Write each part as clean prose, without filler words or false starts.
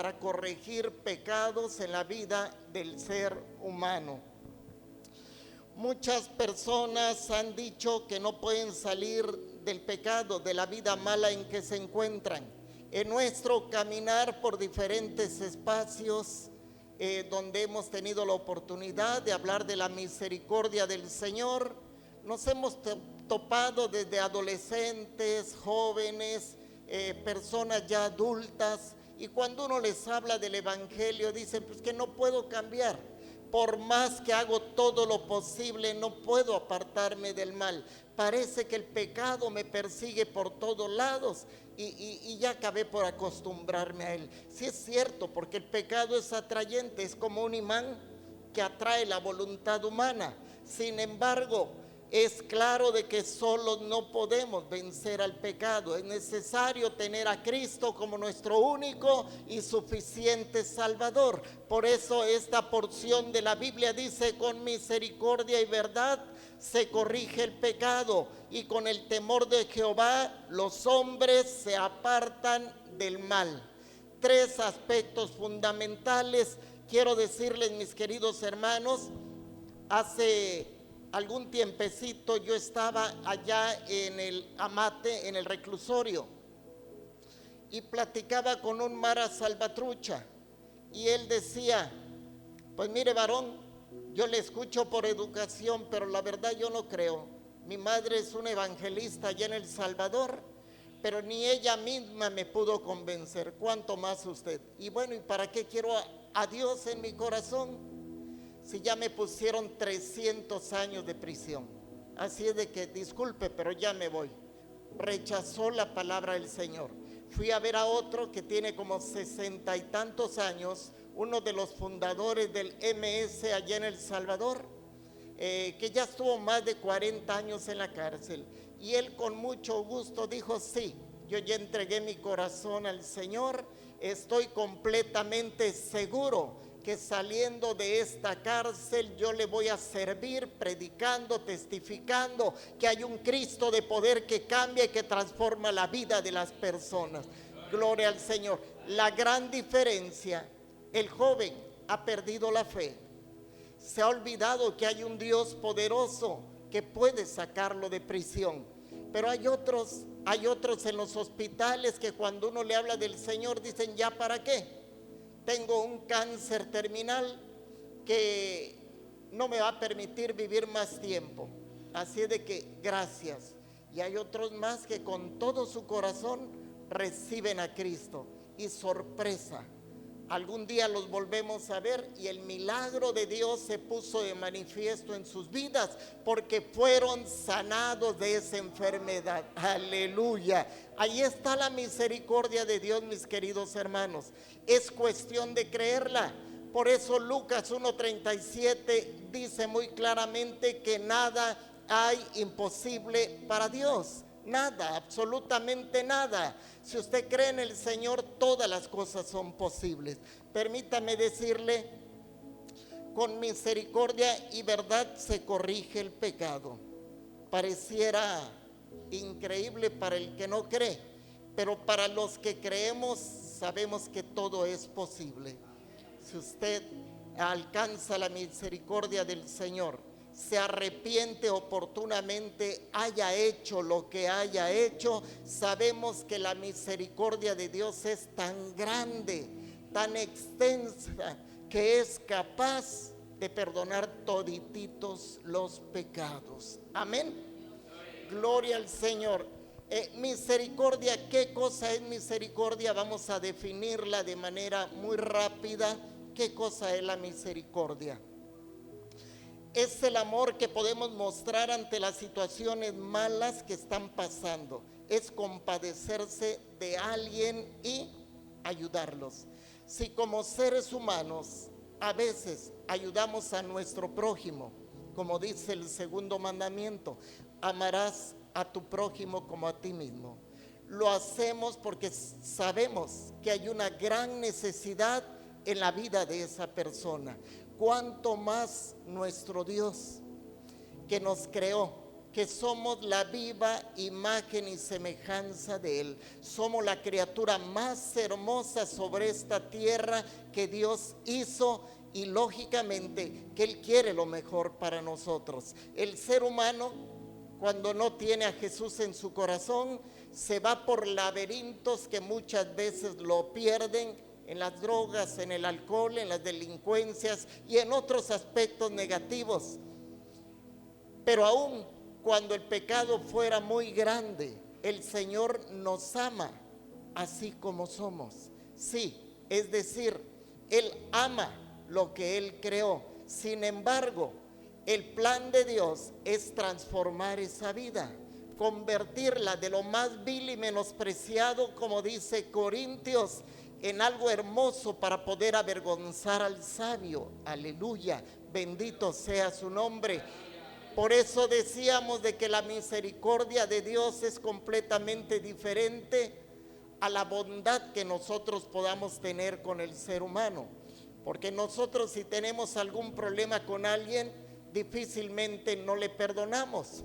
para corregir pecados en la vida del ser humano. Muchas personas han dicho que no pueden salir del pecado, de la vida mala en que se encuentran. En nuestro caminar por diferentes espacios donde hemos tenido la oportunidad de hablar de la misericordia del Señor, nos hemos topado desde adolescentes, jóvenes, personas ya adultas, y cuando uno les habla del evangelio dicen, pues que no puedo cambiar, por más que hago todo lo posible no puedo apartarme del mal, parece que el pecado me persigue por todos lados y ya acabé por acostumbrarme a él. Sí es cierto, porque el pecado es atrayente, es como un imán que atrae la voluntad humana. Sin embargo, es claro de que solos no podemos vencer al pecado. Es necesario tener a Cristo como nuestro único y suficiente Salvador. Por eso esta porción de la Biblia dice: con misericordia y verdad se corrige el pecado, y con el temor de Jehová los hombres se apartan del mal. Tres aspectos fundamentales quiero decirles, mis queridos hermanos. Hace algún tiempecito yo estaba allá en el Amate, en el reclusorio, y platicaba con un Mara Salvatrucha, y él decía: pues mire, varón, yo le escucho por educación, pero la verdad yo no creo. Mi madre es una evangelista allá en El Salvador, pero ni ella misma me pudo convencer, cuánto más usted. Y bueno, ¿y para qué quiero a Dios en mi corazón si ya me pusieron 300 años de prisión? Así es de que, disculpe, pero ya me voy. Rechazó la palabra del Señor. Fui a ver a otro que tiene como 60 y tantos años, uno de los fundadores del MS allá en El Salvador, que ya estuvo más de 40 años en la cárcel. Y él con mucho gusto dijo: sí, yo ya entregué mi corazón al Señor, estoy completamente seguro que saliendo de esta cárcel yo le voy a servir predicando, testificando que hay un Cristo de poder que cambia y que transforma la vida de las personas. Gloria al Señor. La gran diferencia: el joven ha perdido la fe, se ha olvidado que hay un Dios poderoso que puede sacarlo de prisión. Pero hay otros en los hospitales que cuando uno le habla del Señor dicen: ¿ya para qué? Tengo un cáncer terminal que no me va a permitir vivir más tiempo, así de que gracias. Y hay otros más que con todo su corazón reciben a Cristo, y sorpresa, algún día los volvemos a ver y el milagro de Dios se puso de manifiesto en sus vidas, porque fueron sanados de esa enfermedad. Aleluya. Ahí está la misericordia de Dios, mis queridos hermanos. Es cuestión de creerla. Por eso Lucas 1:37 dice muy claramente que nada hay imposible para Dios. Nada, absolutamente nada. Si usted cree en el Señor, todas las cosas son posibles. Permítame decirle: con misericordia y verdad se corrige el pecado. Pareciera increíble para el que no cree, pero para los que creemos sabemos que todo es posible. Si usted alcanza la misericordia del Señor, se arrepiente oportunamente, haya hecho lo que haya hecho, sabemos que la misericordia de Dios es tan grande, tan extensa, que es capaz de perdonar todititos los pecados. Amén. Gloria al Señor. Misericordia, ¿qué cosa es misericordia? Vamos a definirla de manera muy rápida. ¿Qué cosa es la misericordia? Es el amor que podemos mostrar ante las situaciones malas que están pasando. Es compadecerse de alguien y ayudarlos. Si como seres humanos a veces ayudamos a nuestro prójimo, como dice el segundo mandamiento: amarás a tu prójimo como a ti mismo, lo hacemos porque sabemos que hay una gran necesidad en la vida de esa persona. Cuánto más nuestro Dios, que nos creó, que somos la viva imagen y semejanza de Él. Somos la criatura más hermosa sobre esta tierra que Dios hizo, y lógicamente que Él quiere lo mejor para nosotros. El ser humano, cuando no tiene a Jesús en su corazón, se va por laberintos que muchas veces lo pierden en las drogas, en el alcohol, en las delincuencias y en otros aspectos negativos. Pero aún cuando el pecado fuera muy grande, el Señor nos ama así como somos. Sí, es decir, Él ama lo que Él creó. Sin embargo, el plan de Dios es transformar esa vida, convertirla de lo más vil y menospreciado, como dice Corintios, en algo hermoso para poder avergonzar al sabio. Aleluya, bendito sea su nombre. Por eso decíamos de que la misericordia de Dios es completamente diferente a la bondad que nosotros podamos tener con el ser humano. Porque nosotros, si tenemos algún problema con alguien, difícilmente no le perdonamos.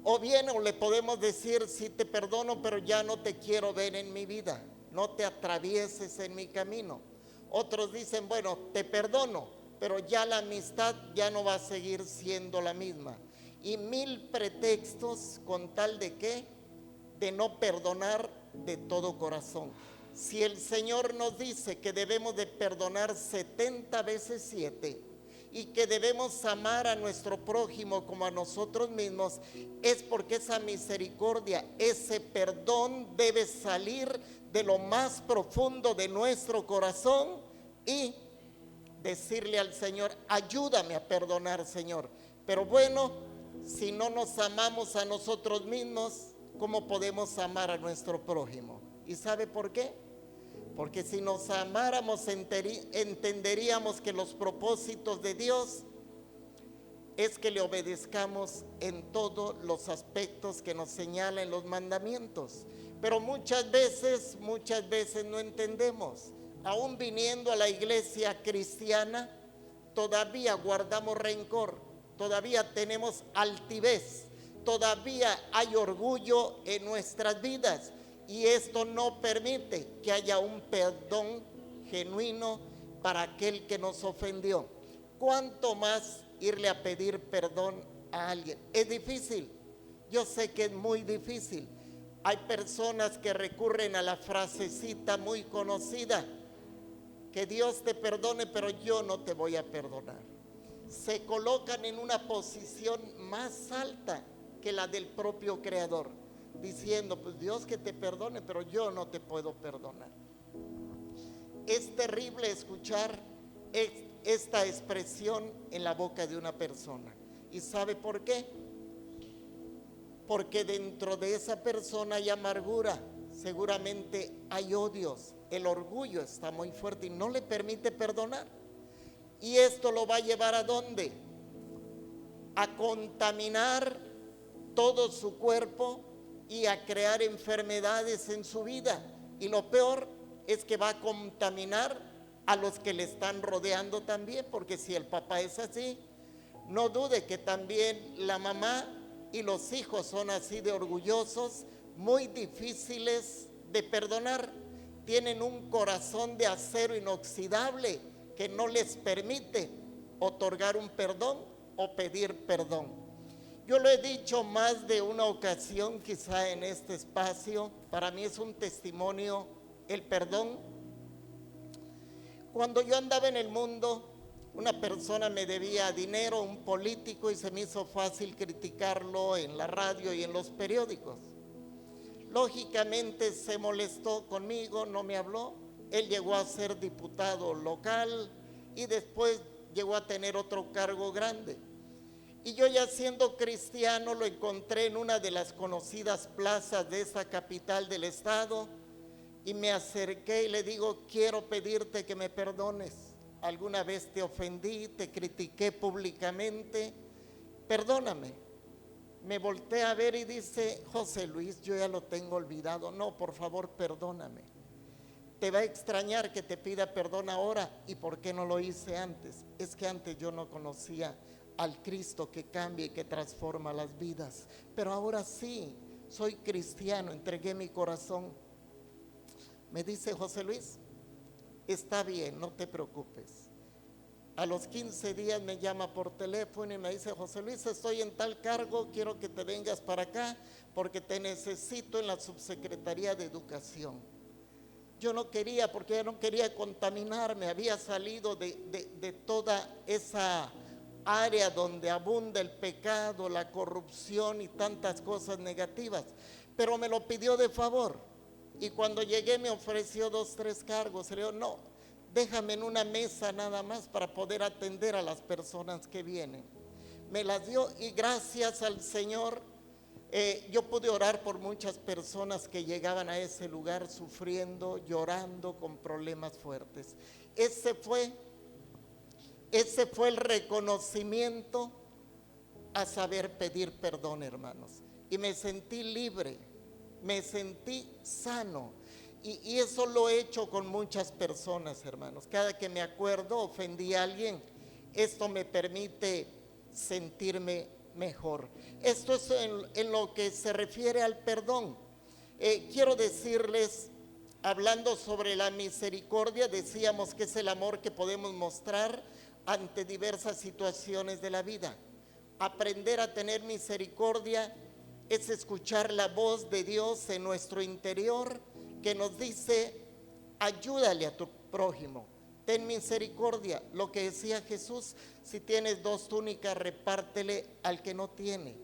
O bien, o le podemos decir: sí te perdono, pero ya no te quiero ver en mi vida, no te atravieses en mi camino. Otros dicen: bueno, te perdono, pero ya la amistad ya no va a seguir siendo la misma. Y mil pretextos con tal de ¿qué? De no perdonar de todo corazón. Si el Señor nos dice que debemos de perdonar 70 veces 7 y que debemos amar a nuestro prójimo como a nosotros mismos, es porque esa misericordia, ese perdón debe salir de lo más profundo de nuestro corazón y decirle al Señor: ayúdame a perdonar, Señor. Pero bueno, si no nos amamos a nosotros mismos, ¿cómo podemos amar a nuestro prójimo? ¿Y sabe por qué? Porque si nos amáramos, entenderíamos que los propósitos de Dios es que le obedezcamos en todos los aspectos que nos señalan los mandamientos. Pero muchas veces no entendemos. Aún viniendo a la iglesia cristiana, todavía guardamos rencor, todavía tenemos altivez, todavía hay orgullo en nuestras vidas, y esto no permite que haya un perdón genuino para aquel que nos ofendió. ¿Cuánto más irle a pedir perdón a alguien? Es difícil, yo sé que es muy difícil. Hay personas que recurren a la frasecita muy conocida: que Dios te perdone, pero yo no te voy a perdonar. Se colocan en una posición más alta que la del propio Creador, diciendo: pues Dios que te perdone, pero yo no te puedo perdonar. Es terrible escuchar esta expresión en la boca de una persona. ¿Y sabe por qué? Porque dentro de esa persona hay amargura, seguramente hay odios. El orgullo está muy fuerte y no le permite perdonar. Y esto lo va a llevar ¿a dónde? A contaminar todo su cuerpo y a crear enfermedades en su vida. Y lo peor es que va a contaminar a los que le están rodeando también, porque si el papá es así, no dude que también la mamá y los hijos son así de orgullosos, muy difíciles de perdonar. Tienen un corazón de acero inoxidable que no les permite otorgar un perdón o pedir perdón. Yo lo he dicho más de una ocasión, quizá en este espacio, para mí es un testimonio el perdón. Cuando yo andaba en el mundo, una persona me debía dinero, un político, y se me hizo fácil criticarlo en la radio y en los periódicos. Lógicamente se molestó conmigo, no me habló. Él llegó a ser diputado local y después llegó a tener otro cargo grande. Y yo, ya siendo cristiano, lo encontré en una de las conocidas plazas de esa capital del estado y me acerqué y le digo: quiero pedirte que me perdones. Alguna vez te ofendí, te critiqué públicamente, perdóname. Me volteé a ver y dice: José Luis, yo ya lo tengo olvidado. No, por favor, perdóname. Te va a extrañar que te pida perdón ahora. ¿Y por qué no lo hice antes? Es que antes yo no conocía al Cristo que cambia y que transforma las vidas. Pero ahora sí, soy cristiano, entregué mi corazón. Me dice José Luis, está bien, no te preocupes. A los 15 días me llama por teléfono y me dice, José Luis, estoy en tal cargo, quiero que te vengas para acá porque te necesito en la subsecretaría de Educación. Yo no quería, porque ya no quería contaminarme, había salido de toda esa área donde abunda el pecado, la corrupción y tantas cosas negativas, pero me lo pidió de favor. Y cuando llegué me ofreció 2, 3 cargos. Le digo, no, déjame en una mesa nada más para poder atender a las personas que vienen. Me las dio y gracias al Señor yo pude orar por muchas personas que llegaban a ese lugar sufriendo, llorando, con problemas fuertes. Ese fue el reconocimiento a saber pedir perdón, hermanos. Y me sentí libre, me sentí sano. Y eso lo he hecho con muchas personas, hermanos. Cada que me acuerdo, ofendí a alguien, esto me permite sentirme mejor. Esto es en lo que se refiere al perdón. Quiero decirles, hablando sobre la misericordia, decíamos que es el amor que podemos mostrar ante diversas situaciones de la vida. Aprender a tener misericordia es escuchar la voz de Dios en nuestro interior que nos dice, ayúdale a tu prójimo, ten misericordia. Lo que decía Jesús, si tienes 2 túnicas, repártele al que no tiene.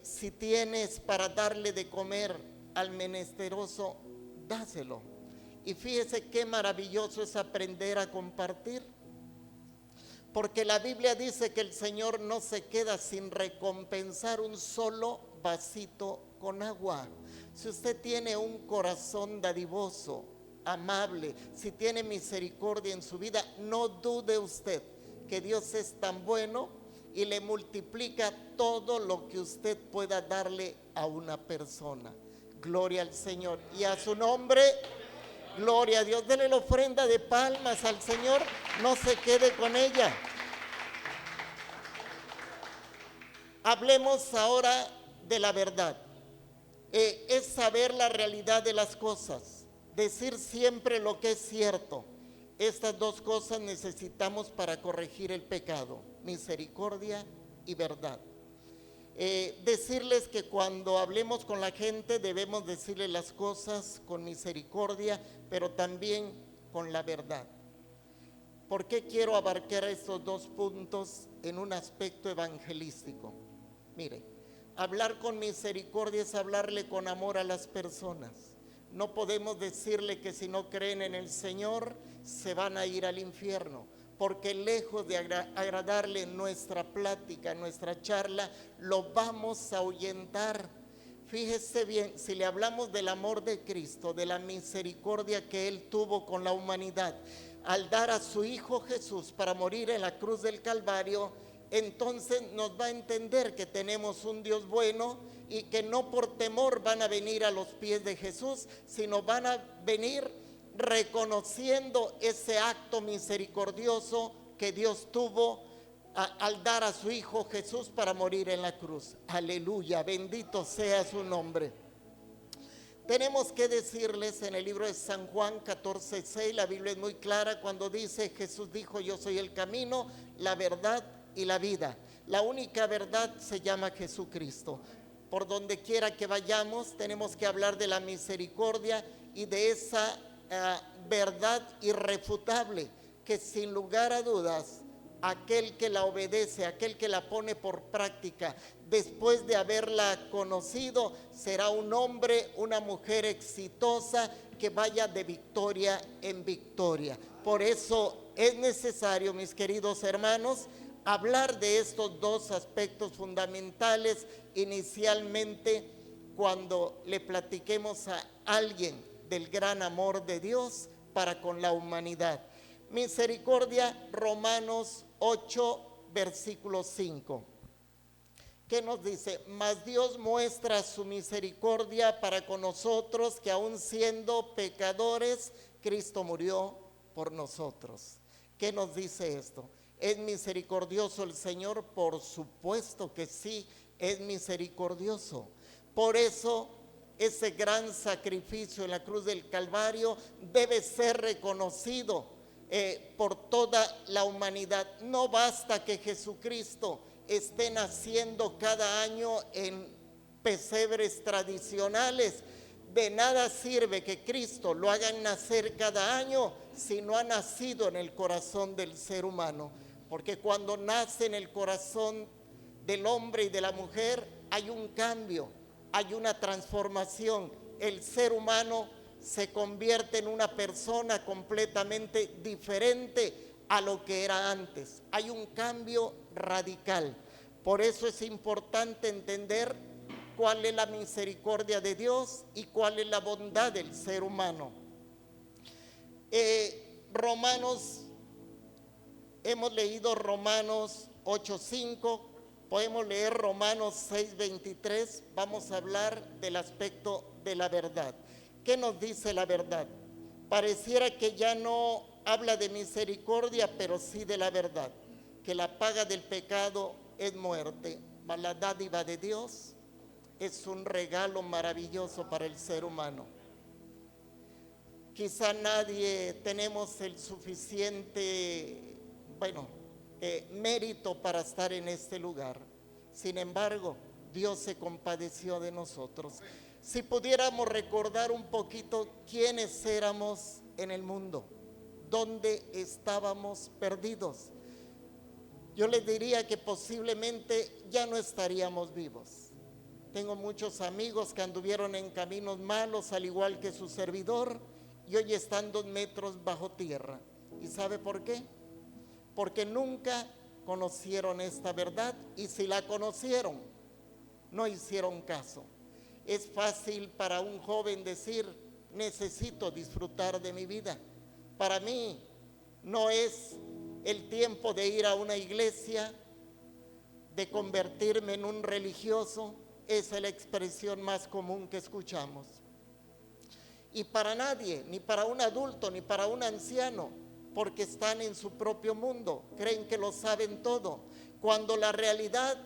Si tienes para darle de comer al menesteroso, dáselo. Y fíjese qué maravilloso es aprender a compartir. Porque la Biblia dice que el Señor no se queda sin recompensar un solo vasito con agua. Si usted tiene un corazón dadivoso, amable, si tiene misericordia en su vida, no dude usted que Dios es tan bueno y le multiplica todo lo que usted pueda darle a una persona. Gloria al Señor y a su nombre. Gloria a Dios. Dele la ofrenda de palmas al Señor, no se quede con ella. Hablemos ahora de la verdad. Es saber la realidad de las cosas, decir siempre lo que es cierto. Estas 2 cosas necesitamos para corregir el pecado: misericordia y verdad. Decirles que cuando hablemos con la gente debemos decirle las cosas con misericordia, pero también con la verdad. ¿Por qué quiero abarcar estos 2 puntos en un aspecto evangelístico? Mire, hablar con misericordia es hablarle con amor a las personas. No podemos decirle que si no creen en el Señor se van a ir al infierno, porque lejos de agradarle en nuestra plática, nuestra charla, lo vamos a ahuyentar. Fíjese bien, si le hablamos del amor de Cristo, de la misericordia que Él tuvo con la humanidad, al dar a su Hijo Jesús para morir en la cruz del Calvario, entonces nos va a entender que tenemos un Dios bueno y que no por temor van a venir a los pies de Jesús, sino van a venir reconociendo ese acto misericordioso que Dios tuvo al dar a su Hijo Jesús para morir en la cruz. Aleluya, bendito sea su nombre. Tenemos que decirles en el libro de San Juan 14:6, la Biblia es muy clara cuando dice, Jesús dijo, yo soy el camino, la verdad y la vida. La única verdad se llama Jesucristo. Por donde quiera que vayamos tenemos que hablar de la misericordia y de esa verdad irrefutable que sin lugar a dudas aquel que la obedece, aquel que la pone por práctica, después de haberla conocido, será un hombre, una mujer exitosa que vaya de victoria en victoria. Por eso es necesario, mis queridos hermanos, hablar de estos 2 aspectos fundamentales inicialmente cuando le platiquemos a alguien del gran amor de Dios para con la humanidad. Misericordia, Romanos 8, versículo 5. ¿Qué nos dice? Mas Dios muestra su misericordia para con nosotros, que aun siendo pecadores, Cristo murió por nosotros. ¿Qué nos dice esto? ¿Es misericordioso el Señor? Por supuesto que sí, es misericordioso. Por eso ese gran sacrificio en la cruz del Calvario debe ser reconocido por toda la humanidad. No basta que Jesucristo esté naciendo cada año en pesebres tradicionales. De nada sirve que Cristo lo hagan nacer cada año si no ha nacido en el corazón del ser humano. Porque cuando nace en el corazón del hombre y de la mujer hay un cambio, hay una transformación. El ser humano se convierte en una persona completamente diferente a lo que era antes. Hay un cambio radical. Por eso es importante entender cuál es la misericordia de Dios y cuál es la bondad del ser humano. Hemos leído Romanos 8:5, podemos leer Romanos 6:23, vamos a hablar del aspecto de la verdad. ¿Qué nos dice la verdad? Pareciera que ya no habla de misericordia, pero sí de la verdad, que la paga del pecado es muerte, mas la dádiva de Dios es un regalo maravilloso para el ser humano. Quizá nadie tenemos el suficiente, mérito para estar en este lugar. Sin embargo, Dios se compadeció de nosotros. Si pudiéramos recordar un poquito quiénes éramos en el mundo, dónde estábamos perdidos, yo les diría que posiblemente ya no estaríamos vivos. Tengo muchos amigos que anduvieron en caminos malos, al igual que su servidor, y hoy están 2 metros bajo tierra. ¿Y sabe por qué? Porque nunca conocieron esta verdad, y si la conocieron, no hicieron caso. Es fácil para un joven decir: necesito disfrutar de mi vida. Para mí no es el tiempo de ir a una iglesia, de convertirme en un religioso. Esa es la expresión más común que escuchamos. Y para nadie, ni para un adulto, ni para un anciano, porque están en su propio mundo, creen que lo saben todo, cuando la realidad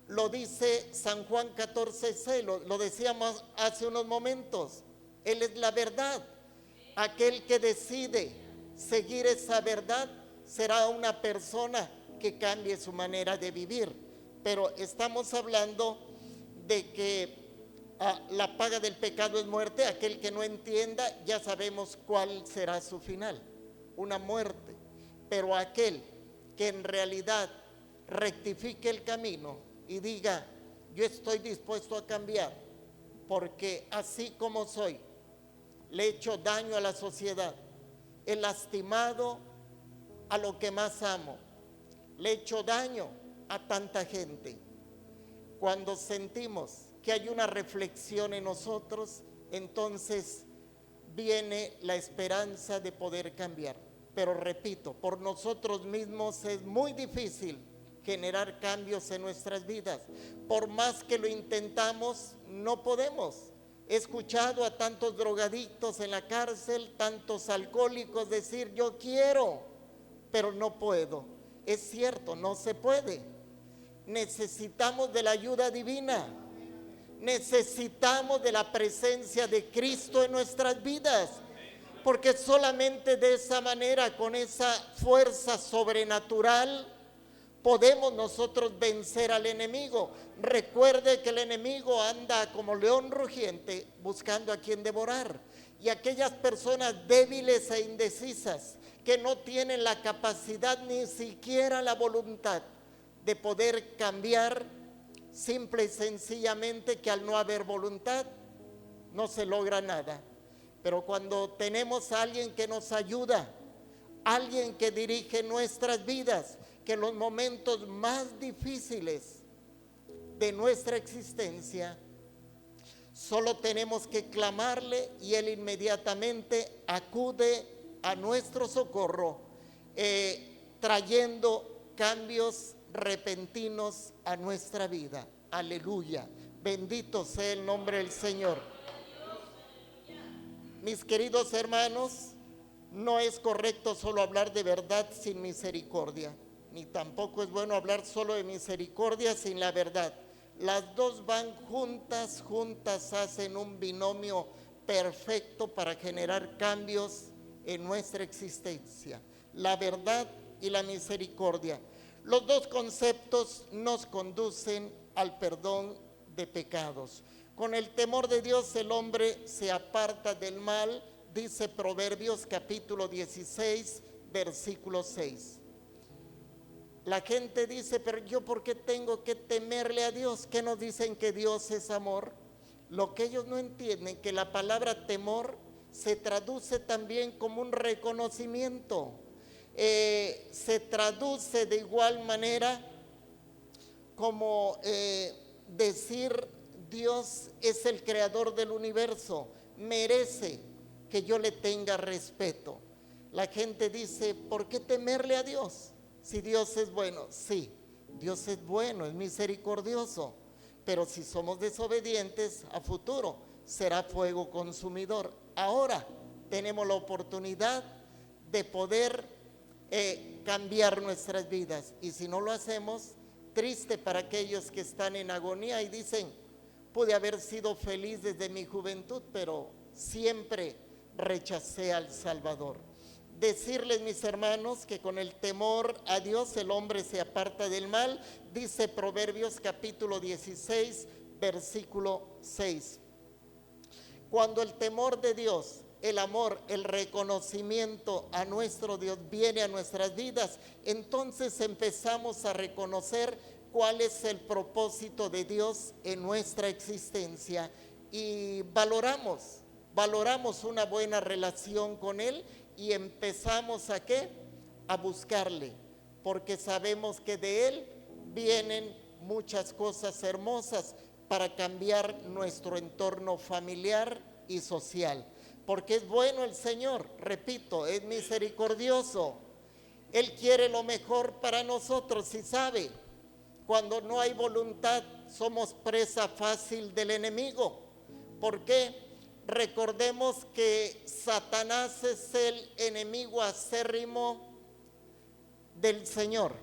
lo dice San Juan 14:6, lo decíamos hace unos momentos, Él es la verdad. Aquel que decide seguir esa verdad será una persona que cambie su manera de vivir. Pero estamos hablando de que la paga del pecado es muerte. Aquel que no entienda, ya sabemos cuál será su final, una muerte. Pero aquel que en realidad rectifique el camino y diga: yo estoy dispuesto a cambiar, porque así como soy, le he hecho daño a la sociedad, he lastimado a lo que más amo, le he hecho daño a tanta gente. Cuando sentimos que hay una reflexión en nosotros, entonces viene la esperanza de poder cambiar. Pero repito, por nosotros mismos es muy difícil generar cambios en nuestras vidas. Por más que lo intentamos, no podemos. He escuchado a tantos drogadictos en la cárcel, tantos alcohólicos decir: yo quiero, pero no puedo. Es cierto, no se puede. Necesitamos de la ayuda divina. Necesitamos de la presencia de Cristo en nuestras vidas, porque solamente de esa manera, con esa fuerza sobrenatural, podemos nosotros vencer al enemigo. Recuerde que el enemigo anda como león rugiente buscando a quien devorar, y aquellas personas débiles e indecisas que no tienen la capacidad ni siquiera la voluntad de poder cambiar, simple y sencillamente que al no haber voluntad no se logra nada. Pero cuando tenemos a alguien que nos ayuda, alguien que dirige nuestras vidas, que en los momentos más difíciles de nuestra existencia solo tenemos que clamarle y Él inmediatamente acude a nuestro socorro, trayendo cambios repentinos a nuestra vida. Aleluya, bendito sea el nombre del Señor. Mis queridos hermanos, no es correcto solo hablar de verdad sin misericordia. ni tampoco es bueno hablar solo de misericordia sin la verdad. Las dos van juntas, hacen un binomio perfecto para generar cambios en nuestra existencia. La verdad y la misericordia. Los dos conceptos nos conducen al perdón de pecados. Con el temor de Dios el hombre se aparta del mal, dice Proverbios capítulo 16, versículo 6. La gente dice, pero yo ¿por qué tengo que temerle a Dios? ¿Qué nos dicen que Dios es amor? Lo que ellos no entienden, que la palabra temor se traduce también como un reconocimiento. Se traduce de igual manera como decir Dios es el creador del universo, merece que yo le tenga respeto. La gente dice, ¿por qué temerle a Dios? Si Dios es bueno, sí, Dios es bueno, es misericordioso, pero si somos desobedientes, a futuro será fuego consumidor. Ahora tenemos la oportunidad de poder cambiar nuestras vidas, y si no lo hacemos, triste para aquellos que están en agonía y dicen, pude haber sido feliz desde mi juventud, pero siempre rechacé al Salvador. Decirles, mis hermanos, que con el temor a Dios el hombre se aparta del mal, dice Proverbios capítulo 16, versículo 6. Cuando el temor de Dios, el amor, el reconocimiento a nuestro Dios viene a nuestras vidas, entonces empezamos a reconocer cuál es el propósito de Dios en nuestra existencia y valoramos una buena relación con Él y empezamos ¿a qué? A buscarle, porque sabemos que de Él vienen muchas cosas hermosas para cambiar nuestro entorno familiar y social. Porque es bueno el Señor, repito, es misericordioso. Él quiere lo mejor para nosotros y sabe, cuando no hay voluntad somos presa fácil del enemigo. ¿Por qué? Recordemos que Satanás es el enemigo acérrimo del Señor,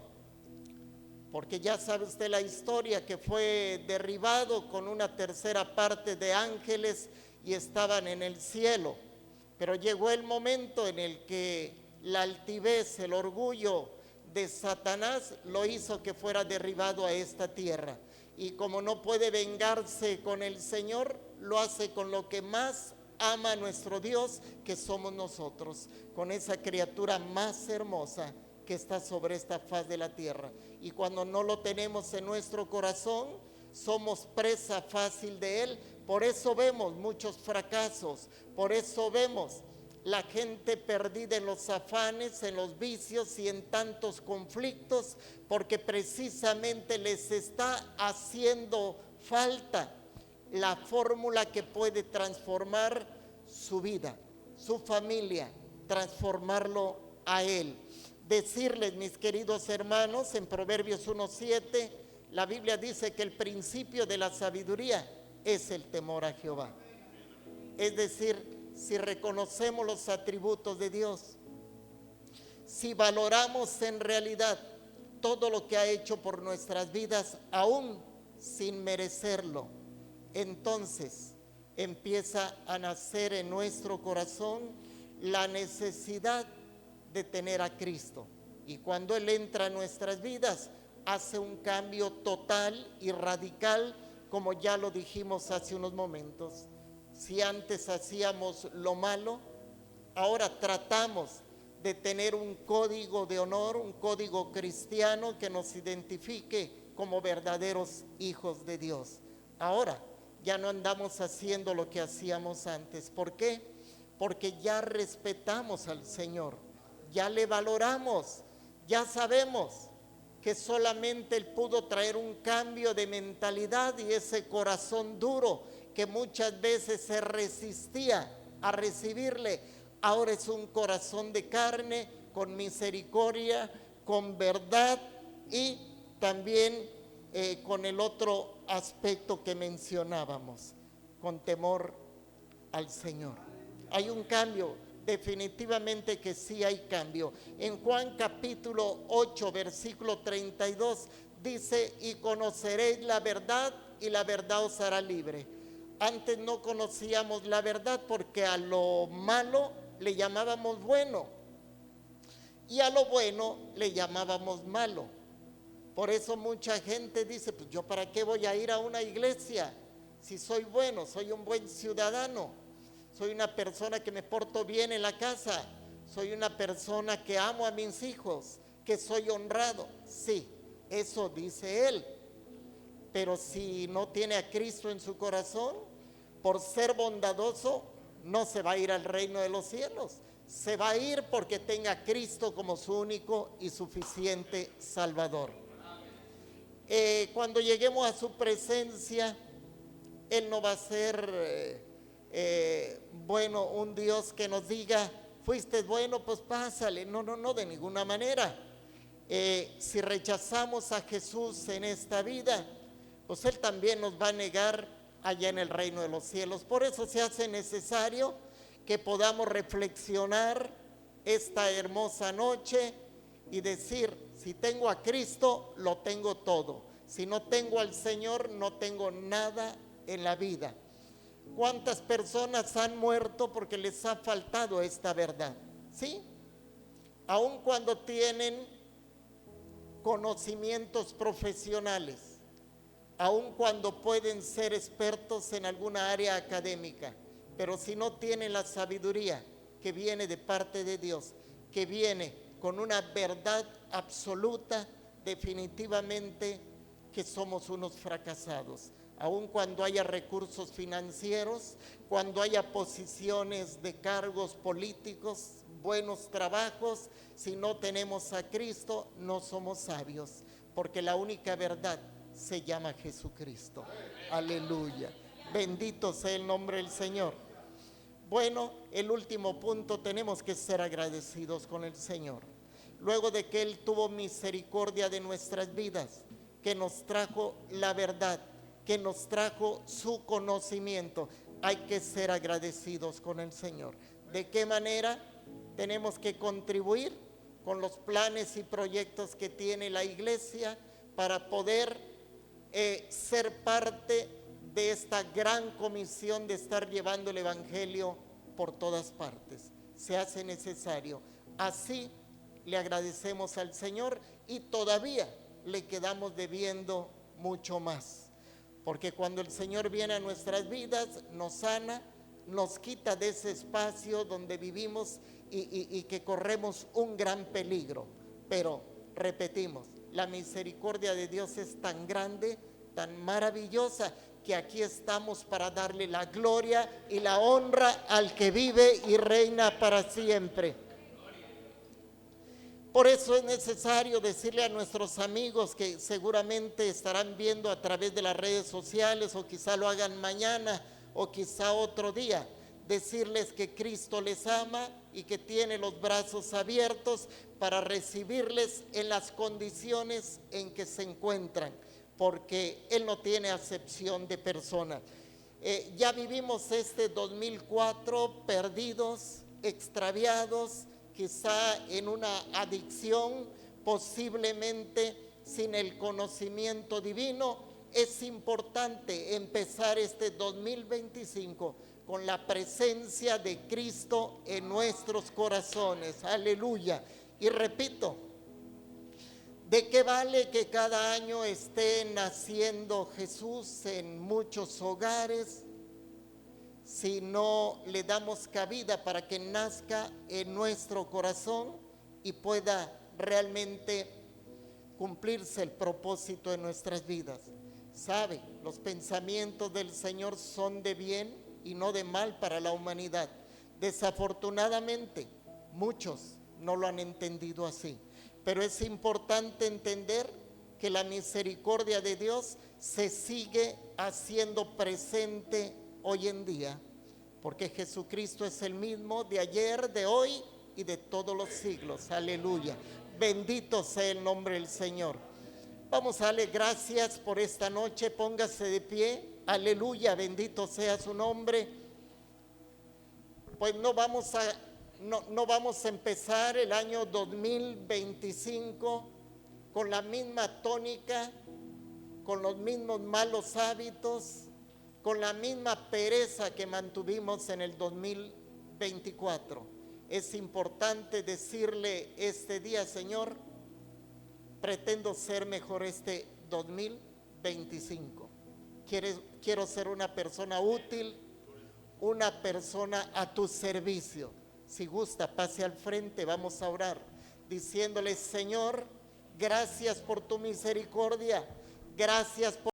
porque ya sabe usted la historia, que fue derribado con una tercera parte de ángeles y estaban en el cielo, pero llegó el momento en el que la altivez, el orgullo de Satanás lo hizo que fuera derribado a esta tierra, y como no puede vengarse con el Señor, lo hace con lo que más ama a nuestro Dios, que somos nosotros, con esa criatura más hermosa que está sobre esta faz de la tierra. Y cuando no lo tenemos en nuestro corazón, somos presa fácil de Él. Por eso vemos muchos fracasos, por eso vemos la gente perdida en los afanes, en los vicios y en tantos conflictos, porque precisamente les está haciendo falta la fórmula que puede transformar su vida, su familia, transformarlo a Él. Decirles, mis queridos hermanos, en Proverbios 1:7, la Biblia dice que el principio de la sabiduría es el temor a Jehová. Es decir, si reconocemos los atributos de Dios, si valoramos en realidad todo lo que ha hecho por nuestras vidas, aún sin merecerlo, entonces empieza a nacer en nuestro corazón la necesidad de tener a Cristo. Y cuando Él entra en nuestras vidas, hace un cambio total y radical, como ya lo dijimos hace unos momentos. Si antes hacíamos lo malo, ahora tratamos de tener un código de honor, un código cristiano que nos identifique como verdaderos hijos de Dios. Ahora ya no andamos haciendo lo que hacíamos antes. ¿Por qué? Porque ya respetamos al Señor, ya le valoramos, ya sabemos que solamente Él pudo traer un cambio de mentalidad, y ese corazón duro que muchas veces se resistía a recibirle, ahora es un corazón de carne, con misericordia, con verdad y también con el otro aspecto que mencionábamos, con temor al Señor. Hay un cambio. definitivamente que sí hay cambio. En Juan capítulo 8, versículo 32, dice: y conoceréis la verdad y la verdad os hará libre. Antes no conocíamos la verdad porque a lo malo le llamábamos bueno y a lo bueno le llamábamos malo. Por eso mucha gente dice: pues yo para qué voy a ir a una iglesia si soy bueno, soy un buen ciudadano, soy una persona que me porto bien en la casa, soy una persona que amo a mis hijos, que soy honrado. Sí, eso dice él. Pero si no tiene a Cristo en su corazón, por ser bondadoso, no se va a ir al reino de los cielos. Se va a ir porque tenga a Cristo como su único y suficiente Salvador. Cuando lleguemos a su presencia, Él no va a ser bueno, un Dios que nos diga: fuiste bueno, pues pásale. No, no, no, de ninguna manera. Si rechazamos a Jesús en esta vida, pues Él también nos va a negar allá en el reino de los cielos. Por eso se hace necesario que podamos reflexionar esta hermosa noche y decir: si tengo a Cristo, lo tengo todo. Si no tengo al Señor, no tengo nada en la vida. ¿Cuántas personas han muerto porque les ha faltado esta verdad? ¿Sí? Aun cuando tienen conocimientos profesionales, aun cuando pueden ser expertos en alguna área académica, pero si no tienen la sabiduría que viene de parte de Dios, que viene con una verdad absoluta, definitivamente que somos unos fracasados. Aun cuando haya recursos financieros, cuando haya posiciones de cargos políticos, buenos trabajos, si no tenemos a Cristo, no somos sabios, porque la única verdad se llama Jesucristo. Aleluya. Bendito sea el nombre del Señor. Bueno, el último punto: tenemos que ser agradecidos con el Señor. Luego de que Él tuvo misericordia de nuestras vidas, que nos trajo la verdad, que nos trajo su conocimiento, hay que ser agradecidos con el Señor. ¿De qué manera? Tenemos que contribuir con los planes y proyectos que tiene la iglesia para poder ser parte de esta gran comisión de estar llevando el evangelio por todas partes. Se hace necesario. Así le agradecemos al Señor y todavía le quedamos debiendo mucho más. Porque cuando el Señor viene a nuestras vidas, nos sana, nos quita de ese espacio donde vivimos y que corremos un gran peligro. Pero repetimos, la misericordia de Dios es tan grande, tan maravillosa, que aquí estamos para darle la gloria y la honra al que vive y reina para siempre. Por eso es necesario decirle a nuestros amigos que seguramente estarán viendo a través de las redes sociales, o quizá lo hagan mañana o quizá otro día, decirles que Cristo les ama y que tiene los brazos abiertos para recibirles en las condiciones en que se encuentran, porque Él no tiene acepción de persona. Ya vivimos este 2004 perdidos, extraviados, quizá en una adicción, posiblemente sin el conocimiento divino. Es importante empezar este 2025 con la presencia de Cristo en nuestros corazones. Aleluya. Y repito, ¿de qué vale que cada año esté naciendo Jesús en muchos hogares si no le damos cabida para que nazca en nuestro corazón y pueda realmente cumplirse el propósito de nuestras vidas? ¿Sabe? Los pensamientos del Señor son de bien y no de mal para la humanidad. Desafortunadamente, muchos no lo han entendido así. Pero es importante entender que la misericordia de Dios se sigue haciendo presente hoy en día, porque Jesucristo es el mismo de ayer, de hoy y de todos los siglos. Aleluya. Bendito sea el nombre del Señor. Vamos a darle gracias por esta noche. Póngase de pie. Aleluya. Bendito sea su nombre. Pues no vamos a no vamos a empezar el año 2025 con la misma tónica, con los mismos malos hábitos, con la misma pereza que mantuvimos en el 2024. Es importante decirle este día, Señor, pretendo ser mejor este 2025. Quiero ser una persona útil, una persona a tu servicio. Si gusta, pase al frente, vamos a orar, diciéndole: Señor, gracias por tu misericordia, gracias por